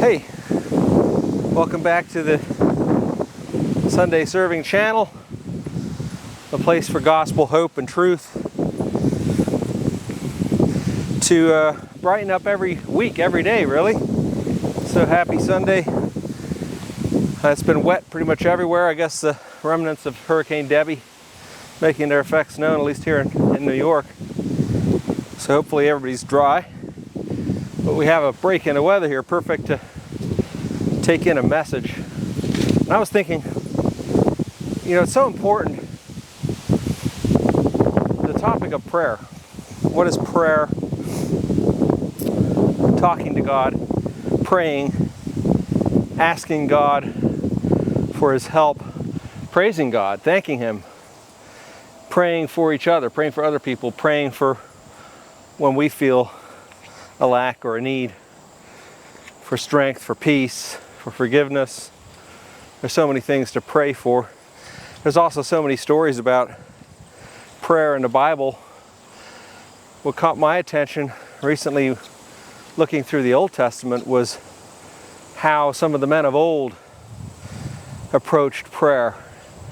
Hey, welcome back to the Sunday Serving Channel, a place for gospel, hope, and truth to brighten up every week, every day, really. So happy Sunday. It's been wet pretty much everywhere. I guess the remnants of Hurricane Debbie making their effects known, at least here in New York. So hopefully everybody's dry. But we have a break in the weather here, perfect to take in a message. And I was thinking, it's so important, the topic of prayer. What is prayer? Talking to God, praying, asking God for His help, praising God, thanking Him, praying for each other, praying for other people, praying for when we feel a lack or a need, for strength, for peace, for forgiveness. There's so many things to pray for. There's also so many stories about prayer in the Bible. What caught my attention recently, looking through the Old Testament, was how some of the men of old approached prayer.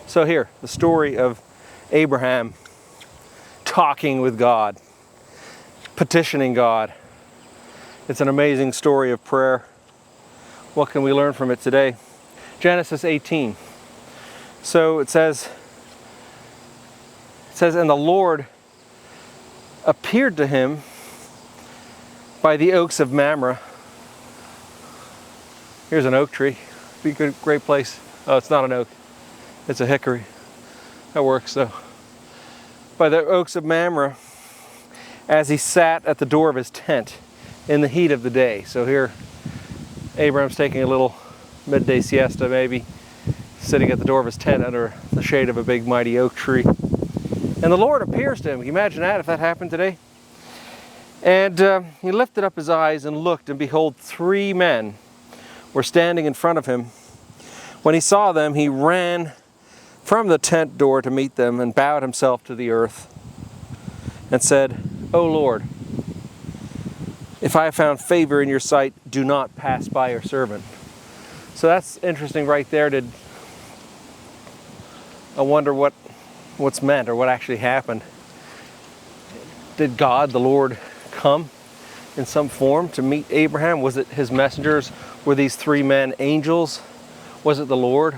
So here, the story of Abraham talking with God, petitioning God. It's an amazing story of prayer. What can we learn from it today? Genesis 18. So it says, and the Lord appeared to him by the oaks of Mamre. Here's an oak tree. Be a good, great place. Oh, it's not an oak. It's a hickory. That works though. By the oaks of Mamre, as he sat at the door of his tent in the heat of the day. So here, Abraham's taking a little midday siesta maybe, sitting at the door of his tent under the shade of a big mighty oak tree. And the Lord appears to him. Can you imagine that if that happened today? And he lifted up his eyes and looked, and behold, 3 men were standing in front of him. When he saw them, he ran from the tent door to meet them and bowed himself to the earth and said, O Lord, if I have found favor in your sight, do not pass by your servant. So that's interesting right there. I wonder what's meant or what actually happened. Did God, the Lord, come in some form to meet Abraham? Was it his messengers? Were these 3 men angels? Was it the Lord?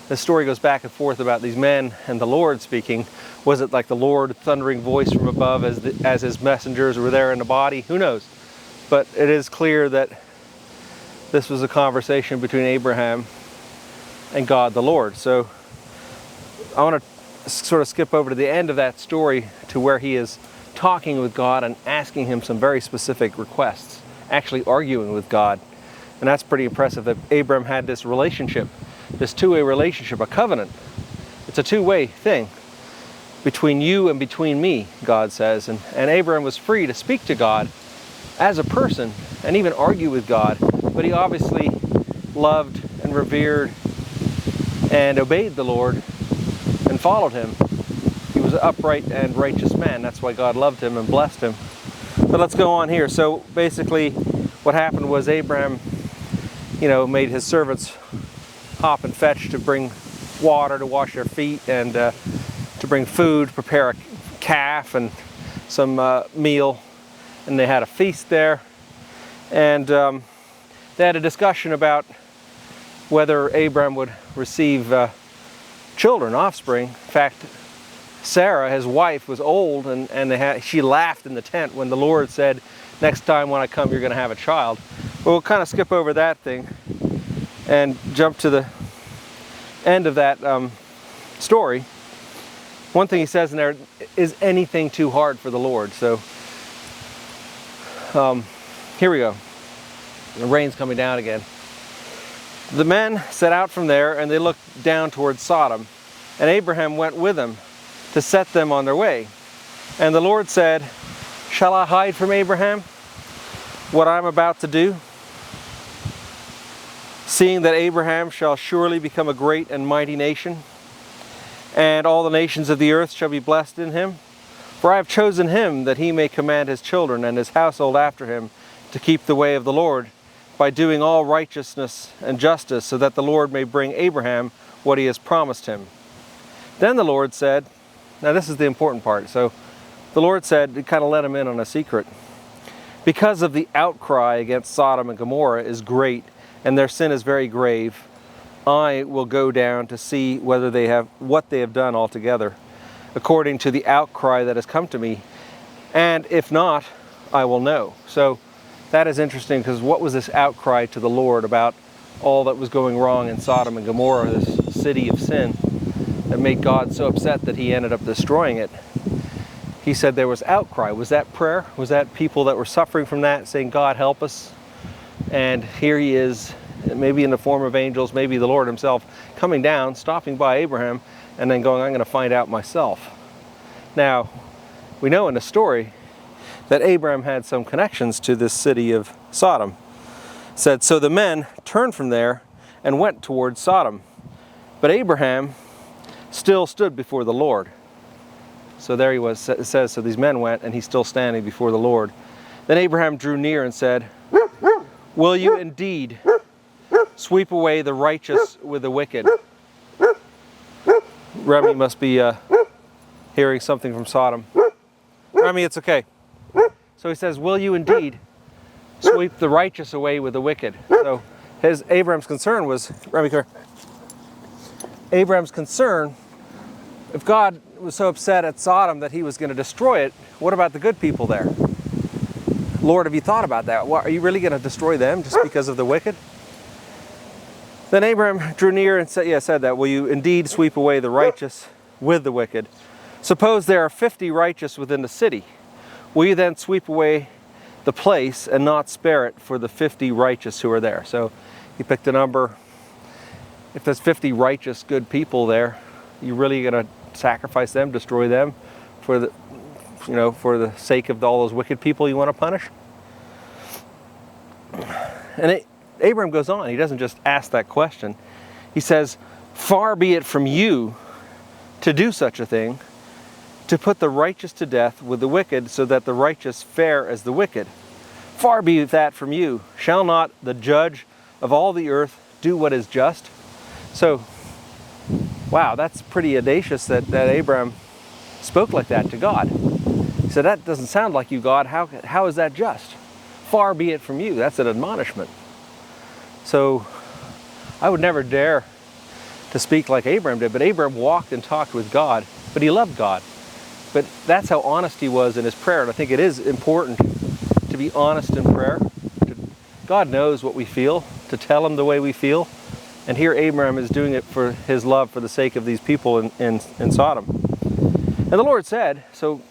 The story goes back and forth about these men and the Lord speaking. Was it like the Lord thundering voice from above as his messengers were there in the body? Who knows? But it is clear that this was a conversation between Abraham and God the Lord. So I want to sort of skip over to the end of that story to where he is talking with God and asking him some very specific requests, actually arguing with God. And that's pretty impressive that Abraham had this relationship, this two-way relationship, a covenant. It's a two-way thing. Between you and between me, God says. And Abraham was free to speak to God as a person and even argue with God. But he obviously loved and revered and obeyed the Lord and followed him. He was an upright and righteous man. That's why God loved him and blessed him. But let's go on here. So basically what happened was Abraham, made his servants hop and fetch to bring water to wash their feet and to bring food, prepare a calf and some meal. And they had a feast there. And they had a discussion about whether Abraham would receive children, offspring. In fact, Sarah, his wife, was old, and she laughed in the tent when the Lord said, next time when I come, you're going to have a child. But we'll kind of skip over that thing and jump to the end of that story. One thing he says in there, is anything too hard for the Lord? So here we go. The rain's coming down again. The men set out from there, and they looked down towards Sodom, and Abraham went with them to set them on their way. And the Lord said, shall I hide from Abraham what I'm about to do? Seeing that Abraham shall surely become a great and mighty nation, and all the nations of the earth shall be blessed in him. For I have chosen him that he may command his children and his household after him to keep the way of the Lord, by doing all righteousness and justice, so that the Lord may bring Abraham what he has promised him. Then the Lord said," now this is the important part. So the Lord said, it kind of let him in on a secret. "Because of the outcry against Sodom and Gomorrah is great, and their sin is very grave, I will go down to see whether what they have done altogether, according to the outcry that has come to me. And if not, I will know." So that is interesting, because what was this outcry to the Lord about all that was going wrong in Sodom and Gomorrah, this city of sin, that made God so upset that he ended up destroying it? He said there was outcry. Was that prayer? Was that people that were suffering from that, saying, "God, help us"? And here he is, maybe in the form of angels, maybe the Lord himself, coming down, stopping by Abraham, and then going, "I'm going to find out myself." Now, we know in the story that Abraham had some connections to this city of Sodom. It said, "So the men turned from there and went towards Sodom. But Abraham still stood before the Lord." So there he was, it says, so these men went and he's still standing before the Lord. "Then Abraham drew near and said, 'Will you indeed sweep away the righteous with the wicked?'" Remy must be hearing something from Sodom. Remy, it's okay. So he says, "Will you indeed sweep the righteous away with the wicked?" So Abraham's concern was, Remy, come here. Abraham's concern, if God was so upset at Sodom that he was going to destroy it, what about the good people there? Lord, have you thought about that? Are you really going to destroy them just because of the wicked? Then Abraham drew near and said that, "Will you indeed sweep away the righteous with the wicked? Suppose there are 50 righteous within the city. Will you then sweep away the place and not spare it for the 50 righteous who are there?" So he picked a number. If there's 50 righteous, good people there, you really going to sacrifice them, destroy them for the sake of all those wicked people you want to punish? And Abraham goes on. He doesn't just ask that question. He says, "Far be it from you to do such a thing, to put the righteous to death with the wicked, so that the righteous fare as the wicked. Far be that from you. Shall not the judge of all the earth do what is just?" So, wow, that's pretty audacious that Abraham spoke like that to God. He said, "That doesn't sound like you, God. How is that just? Far be it from you." That's an admonishment. So I would never dare to speak like Abraham did, but Abraham walked and talked with God, but he loved God. But that's how honest he was in his prayer, and I think it is important to be honest in prayer. God knows what we feel, to tell him the way we feel, and here Abraham is doing it for his love, for the sake of these people in Sodom. And the Lord said,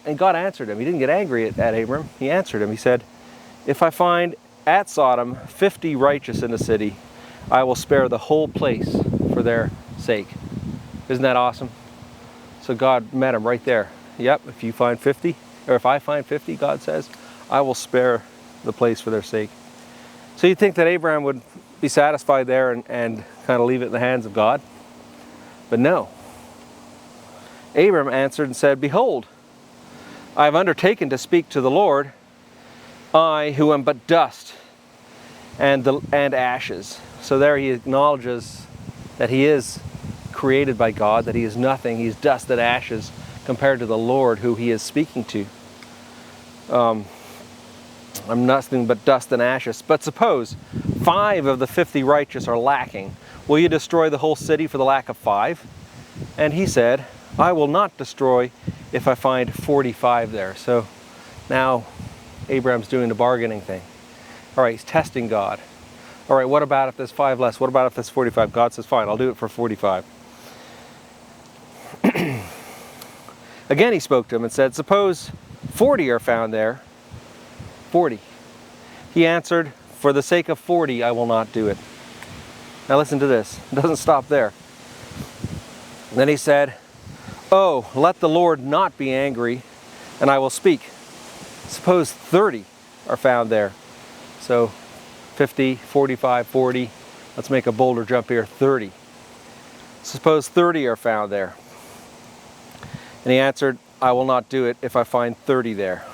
and God answered him. He didn't get angry at Abraham. He answered him. He said, "If I find at Sodom 50 righteous in the city, I will spare the whole place for their sake." Isn't that awesome? So God met him right there. Yep, if you find 50, or if I find 50, God says, I will spare the place for their sake. So you'd think that Abraham would be satisfied there and kind of leave it in the hands of God. But no. Abraham answered and said, "Behold, I have undertaken to speak to the Lord, I who am but dust and ashes." So there he acknowledges that he is created by God, that he is nothing, he's dust and ashes compared to the Lord who he is speaking to. "I'm nothing but dust and ashes. But suppose 5 of the 50 righteous are lacking. Will you destroy the whole city for the lack of 5? And he said, "I will not destroy if I find 45 there." So now Abraham's doing the bargaining thing. All right, he's testing God. All right, what about if there's 5 less? What about if there's 45? God says, fine, I'll do it for 45. Again he spoke to him and said, "Suppose 40 are found there." 40. He answered, "For the sake of 40, I will not do it." Now listen to this. It doesn't stop there. Then he said, "Oh, let the Lord not be angry, and I will speak. Suppose 30 are found there." So 50, 45, 40. Let's make a bolder jump here. 30. Suppose 30 are found there. And he answered, "I will not do it if I find 30 there."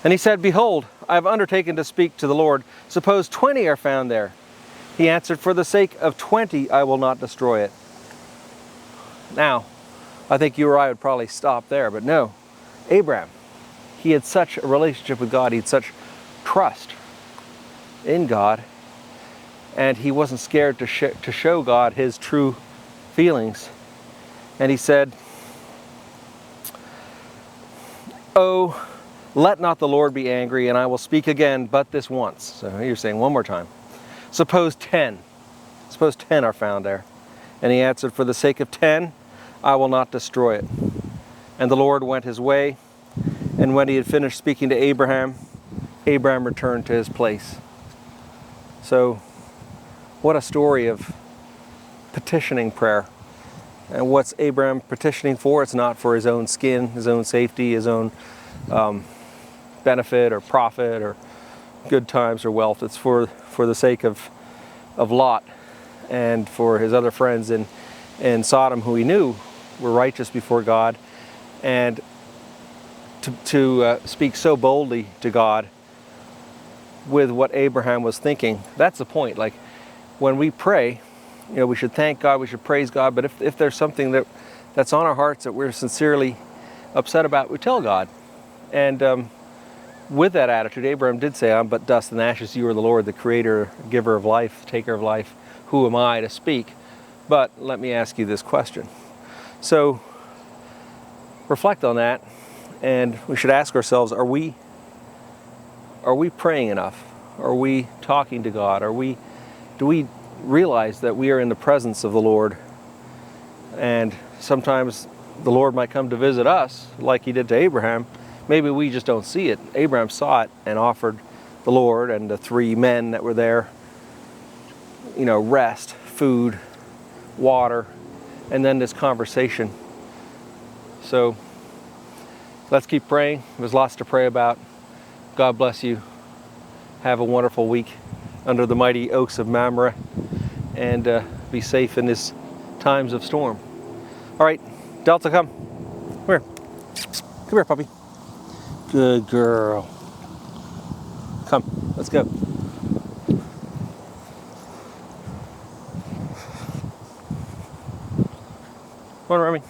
And he said, Behold, I have undertaken to speak to the Lord. Suppose 20 are found there. He answered, For the sake of 20, I will not destroy it. Now, I think you or I would probably stop there, but no. Abraham, he had such a relationship with God. He had such trust in God. And he wasn't scared to show God his true feelings. And he said, Oh, let not the Lord be angry, and I will speak again, but this once. So you're saying one more time. Suppose 10 are found there. And he answered, For the sake of 10, I will not destroy it. And the Lord went his way, and when he had finished speaking to Abraham, Abraham returned to his place. So, what a story of petitioning prayer. And what's Abraham petitioning for? It's not for his own skin, his own safety, his own benefit or profit or good times or wealth. It's for the sake of Lot and for his other friends in Sodom, who he knew were righteous before God, and to speak so boldly to God with what Abraham was thinking. That's the point. Like, when we pray, we should thank God, we should praise God, but if there's something that's on our hearts that we're sincerely upset about, we tell God. And with that attitude, Abraham did say, I'm but dust and ashes, you are the Lord, the creator, giver of life, taker of life. Who am I to speak? But let me ask you this question. So, reflect on that, and we should ask ourselves, are we praying enough? Are we talking to God? Do we realize that we are in the presence of the Lord? And sometimes the Lord might come to visit us like he did to Abraham. Maybe we just don't see it. Abraham saw it and offered the Lord and the three men that were there, rest, food, water, and then this conversation. So let's keep praying. There's lots to pray about. God bless you. Have a wonderful week under the mighty oaks of Mamre, and be safe in these times of storm. All right, Delta, come. Come here. Come here, puppy. Good girl. Come, let's go. Come on, Remy.